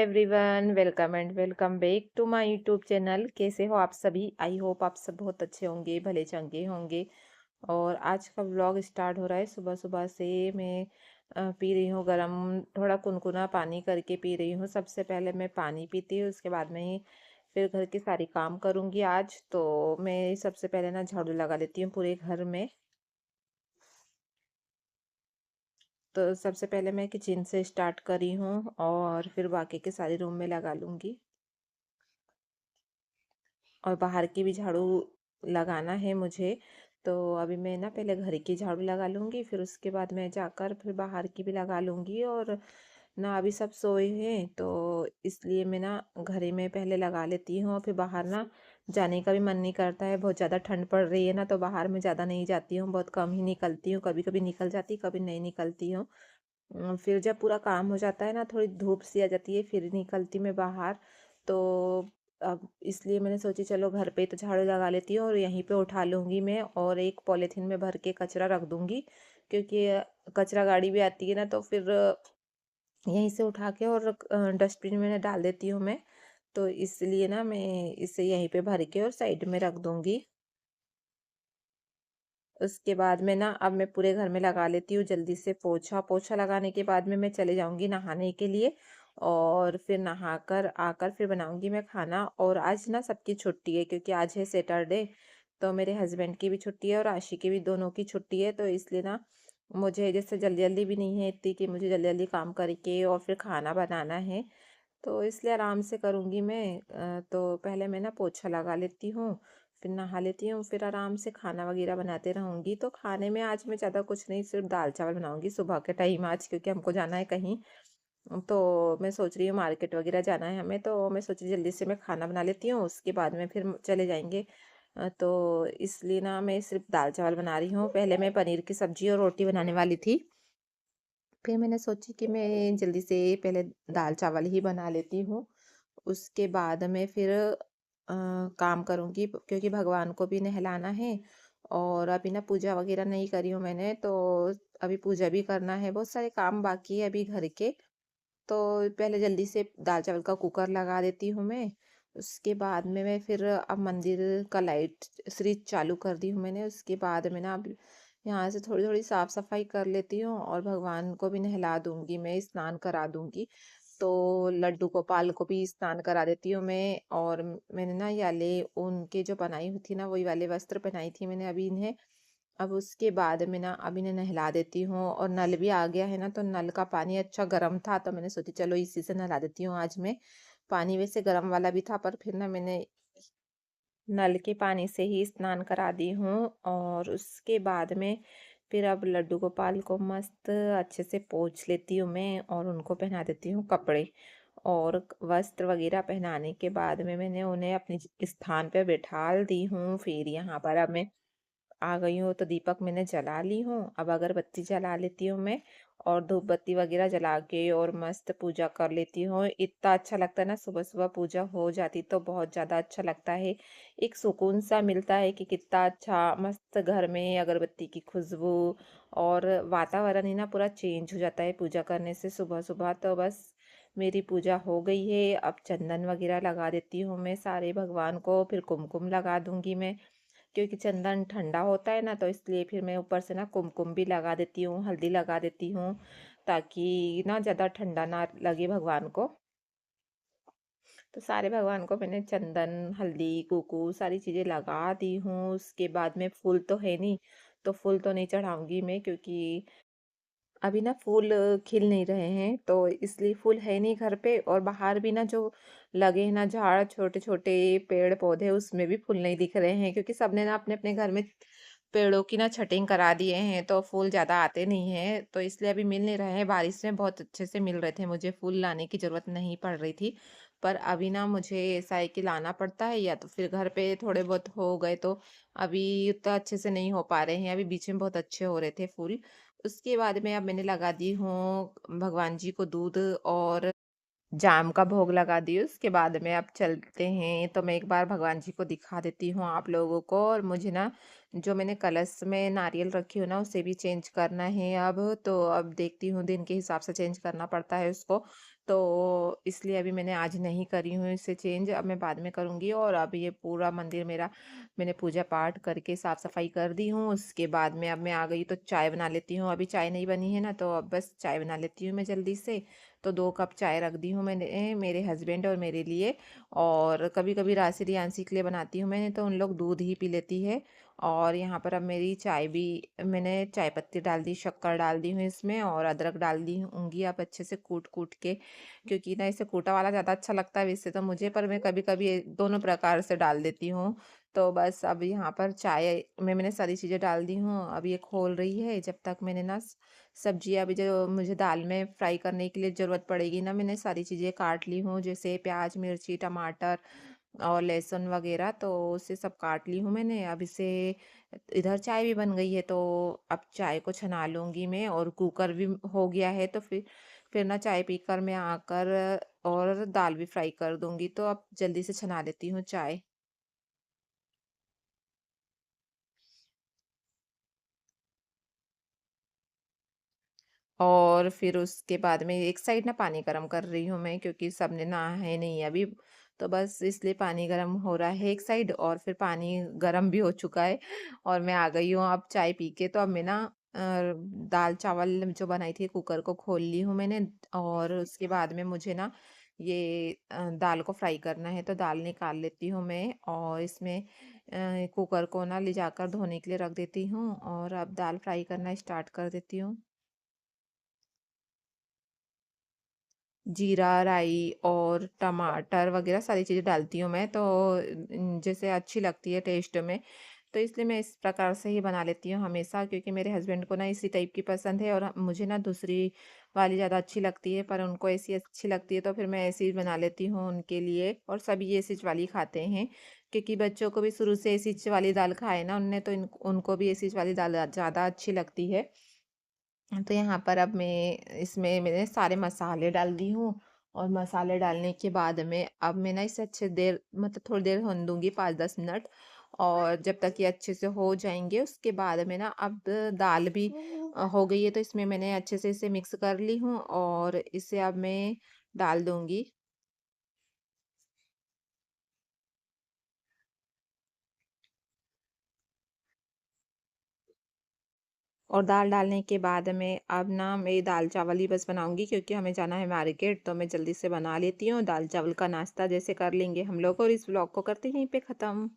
Everyone, welcome and welcome back to my YouTube channel. कैसे हो आप सभी? आई होप आप सब बहुत अच्छे होंगे, भले चंगे होंगे। और आज का व्लॉग स्टार्ट हो रहा है। सुबह सुबह से मैं पी रही हूँ गरम, थोड़ा कुनकुना पानी करके पी रही हूँ। सबसे पहले मैं पानी पीती हूँ, उसके बाद में ही फिर घर के सारी काम करूँगी। आज तो मैं सबसे पहले ना झाड़ू लगा लेती हूँ पूरे घर में। तो सबसे पहले मैं किचन से स्टार्ट करी हूँ और फिर बाकी के सारे रूम में लगा लूँगी। और बाहर की भी झाड़ू लगाना है मुझे। तो अभी मैं ना पहले घर की झाड़ू लगा लूँगी, फिर उसके बाद मैं जाकर फिर बाहर की भी लगा लूँगी। और ना अभी सब सोए हैं तो इसलिए मैं ना घर ही में पहले लगा लेती हूँ। और फिर बाहर ना जाने का भी मन नहीं करता है, बहुत ज़्यादा ठंड पड़ रही है ना, तो बाहर में ज़्यादा नहीं जाती हूँ, बहुत कम ही निकलती हूँ। कभी कभी निकल जाती, कभी नहीं निकलती हूँ। फिर जब पूरा काम हो जाता है ना, थोड़ी धूप सी आ जाती है, फिर निकलती मैं बाहर। तो अब इसलिए मैंने सोची चलो घर पे ही तो झाड़ू लगा लेती हूँ और यहीं पे उठा लूँगी मैं, और एक पॉलीथीन में भर के कचरा रख दूँगी। क्योंकि कचरा गाड़ी भी आती है ना, तो फिर यहीं से उठा के और डस्टबिन में डाल देती हूँ मैं। तो इसलिए ना मैं इसे यहीं पे भर के और साइड में रख दूँगी। उसके बाद में ना अब मैं पूरे घर में लगा लेती हूँ जल्दी से पोछा। पोछा लगाने के बाद में मैं चले जाऊंगी नहाने के लिए, और फिर नहाकर आकर फिर बनाऊंगी मैं खाना। और आज ना सबकी छुट्टी है, क्योंकि आज है सैटरडे। तो मेरे हस्बैंड की भी छुट्टी है और आशी की भी, दोनों की छुट्टी है। तो इसलिए ना मुझे जैसे जल्दी जल्दी भी नहीं है इतनी कि मुझे जल्दी जल्दी काम करके और फिर खाना बनाना है। तो इसलिए आराम से करूँगी मैं। तो पहले मैं ना पोछा लगा लेती हूँ, फिर नहा लेती हूँ, फिर आराम से खाना वगैरह बनाते रहूँगी। तो खाने में आज मैं ज़्यादा कुछ नहीं, सिर्फ दाल चावल बनाऊँगी सुबह के टाइम आज, क्योंकि हमको जाना है कहीं। तो मैं सोच रही हूँ मार्केट वगैरह जाना है हमें, तो मैं सोची जल्दी से मैं खाना बना लेती हूँ, उसके बाद में फिर चले जाएंगे। तो इसलिए ना मैं सिर्फ दाल चावल बना रही हूँ। पहले मैं पनीर की सब्जी और रोटी बनाने वाली थी, फिर मैंने सोची कि मैं जल्दी से पहले दाल चावल ही बना लेती हूँ। उसके बाद में फिर काम करूँगी, क्योंकि भगवान को भी नहलाना है। और अभी ना पूजा वगैरह नहीं करी हूँ मैंने, तो अभी पूजा भी करना है, बहुत सारे काम बाकी है अभी घर के। तो पहले जल्दी से दाल चावल का कुकर लगा देती हूँ मैं। उसके बाद में मैं फिर अब मंदिर का लाइट स्विच चालू कर दी हूँ मैंने। उसके बाद में ना अब यहाँ से थोड़ी थोड़ी साफ सफाई कर लेती हूँ, और भगवान को भी नहला दूंगी मैं, स्नान करा दूंगी। तो लड्डू गोपाल को भी स्नान करा देती हूँ मैं। और मैंने ना याले उनके जो बनाई हुई थी ना, वही वाले वस्त्र पहनाई थी मैंने अभी इन्हें। अब उसके बाद में ना अब इन्हें नहला देती हूँ। और नल भी आ गया है ना, तो नल का पानी अच्छा गर्म था, तो मैंने सोची चलो इसी से नहला देती हूँ आज मैं। पानी वैसे गर्म वाला भी था, पर फिर ना मैंने नल के पानी से ही स्नान करा दी हूँ। और उसके बाद में फिर अब लड्डू गोपाल को मस्त अच्छे से पोंछ लेती हूँ मैं, और उनको पहना देती हूँ कपड़े और वस्त्र वगैरह। पहनाने के बाद में मैंने उन्हें अपने स्थान पे बैठा दी हूँ। फिर यहाँ पर अब मैं आ गई हूँ, तो दीपक मैंने जला ली हूँ। अब अगरबत्ती जला लेती हूँ मैं, और धूप बत्ती वगैरह जला के और मस्त पूजा कर लेती हूँ। इतना अच्छा लगता है ना, सुबह सुबह पूजा हो जाती तो बहुत ज़्यादा अच्छा लगता है। एक सुकून सा मिलता है कि कितना अच्छा मस्त घर में अगरबत्ती की खुशबू, और वातावरण ही ना पूरा चेंज हो जाता है पूजा करने से सुबह सुबह। तो बस मेरी पूजा हो गई है। अब चंदन वगैरह लगा देती हूँ मैं सारे भगवान को, फिर कुमकुम लगा दूंगी मैं, क्योंकि चंदन ठंडा होता है ना, तो इसलिए फिर मैं ऊपर से ना कुमकुम भी लगा देती हूँ, हल्दी लगा देती हूँ, ताकि ना ज़्यादा ठंडा ना लगे भगवान को। तो सारे भगवान को मैंने चंदन, हल्दी, कुकू सारी चीज़ें लगा दी हूँ। उसके बाद में फूल तो है नहीं, तो फूल तो नहीं चढ़ाऊंगी मैं, क्योंकि अभी ना फूल खिल नहीं रहे हैं, तो इसलिए फूल है नहीं घर पे। और बाहर भी ना जो लगे हैं ना झाड़, छोटे छोटे पेड़ पौधे, उसमें भी फूल नहीं दिख रहे हैं, क्योंकि सबने ना अपने अपने घर में पेड़ों की ना छटिंग करा दिए हैं, तो फूल ज्यादा आते नहीं हैं। तो इसलिए अभी मिल नहीं रहे हैं। बारिश में बहुत अच्छे से मिल रहे थे, मुझे फूल लाने की जरूरत नहीं पड़ रही थी। पर अभी ना मुझे ऐसा है कि लाना पड़ता है, या तो फिर घर पे थोड़े बहुत हो गए, तो अभी उतना अच्छे से नहीं हो पा रहे हैं। अभी बीच में बहुत अच्छे हो रहे थे फूल। उसके बाद में अब मैंने लगा दी हूँ भगवान जी को दूध और जाम का भोग लगा दी। उसके बाद में अब चलते हैं, तो मैं एक बार भगवान जी को दिखा देती हूँ आप लोगों को। और मुझे ना जो मैंने कलश में नारियल रखी हूँ ना, उसे भी चेंज करना है अब। तो अब देखती हूँ, दिन के हिसाब से चेंज करना पड़ता है उसको। तो इसलिए अभी मैंने आज नहीं करी हूँ इसे चेंज, अब मैं बाद में करूँगी। और अब ये पूरा मंदिर मेरा मैंने पूजा पाठ करके साफ सफाई कर दी हूँ। उसके बाद में अब मैं आ गई तो चाय बना लेती हूँ। अभी चाय नहीं बनी है ना, तो अब बस चाय बना लेती हूँ मैं जल्दी से। तो 2 कप चाय रख दी हूँ मैंने मेरे हस्बैंड और मेरे लिए। और कभी कभी राशि रियांसी के लिए बनाती हूँ मैंने, तो उन लोग दूध ही पी लेती है। और यहाँ पर अब मेरी चाय भी मैंने चाय पत्ती डाल दी, शक्कर डाल दी हूँ इसमें, और अदरक डाल दी हूँगी अब अच्छे से कूट कूट के, क्योंकि ना इसे कूटा वाला ज़्यादा अच्छा लगता है वैसे तो मुझे, पर मैं कभी कभी दोनों प्रकार से डाल देती हूँ। तो बस अब यहाँ पर चाय में मैंने सारी चीज़ें डाल दी हूँ, अब ये खोल रही है। जब तक मैंने ना सब्जियाँ अभी जो मुझे दाल में फ्राई करने के लिए ज़रूरत पड़ेगी ना, मैंने सारी चीज़ें काट ली हूँ, जैसे प्याज मिर्ची टमाटर और लहसुन वगैरह, तो उसे सब काट ली हूँ मैंने। अब इसे इधर चाय भी बन गई है, तो अब चाय को छना लूँगी मैं, और कुकर भी हो गया है, तो फिर ना चाय पीकर मैं आकर और दाल भी फ्राई कर दूँगी। तो अब जल्दी से छना लेती हूँ चाय। और फिर उसके बाद में एक साइड ना पानी गरम कर रही हूँ मैं, क्योंकि सबने नहाए नहीं अभी, तो बस इसलिए पानी गरम हो रहा है एक साइड, और फिर पानी गरम भी हो चुका है। और मैं आ गई हूँ अब चाय पी के। तो अब मैं ना दाल चावल जो बनाई थी कुकर को खोल ली हूँ मैंने। और उसके बाद में मुझे ना ये दाल को फ्राई करना है, तो दाल निकाल लेती हूँ मैं, और इसमें कुकर को ना ले जाकर धोने के लिए रख देती हूँ, और अब दाल फ्राई करना स्टार्ट कर देती हूँ। जीरा, राई और टमाटर वगैरह सारी चीज़ें डालती हूँ मैं, तो जैसे अच्छी लगती है टेस्ट में। तो इसलिए मैं इस प्रकार से ही बना लेती हूँ हमेशा, क्योंकि मेरे हस्बैंड को ना इसी टाइप की पसंद है, और मुझे ना दूसरी वाली ज़्यादा अच्छी लगती है, पर उनको ऐसी अच्छी लगती है, तो फिर मैं ऐसी ही बना लेती हूँ उनके लिए। और सभी ऐसी वाली खाते हैं, क्योंकि बच्चों को भी शुरू से ऐसी वाली दाल खाए ना उनने, तो उनको भी ऐसी वाली दाल ज़्यादा अच्छी लगती है। तो यहाँ पर अब मैं इसमें मैंने सारे मसाले डाल दी हूँ। और मसाले डालने के बाद में अब मैं ना इसे अच्छे देर मतलब थोड़ी देर होने दूंगी, 5-10 मिनट। और जब तक ये अच्छे से हो जाएंगे, उसके बाद में ना अब दाल भी हो गई है, तो इसमें मैंने अच्छे से इसे मिक्स कर ली हूँ, और इसे अब मैं डाल दूंगी। और दाल डालने के बाद में अब ना मैं दाल चावल ही बस बनाऊंगी, क्योंकि हमें जाना है मार्केट, तो मैं जल्दी से बना लेती हूँ। दाल चावल का नाश्ता जैसे कर लेंगे हम लोग, और इस व्लॉग को करते हैं यहीं पे ख़त्म।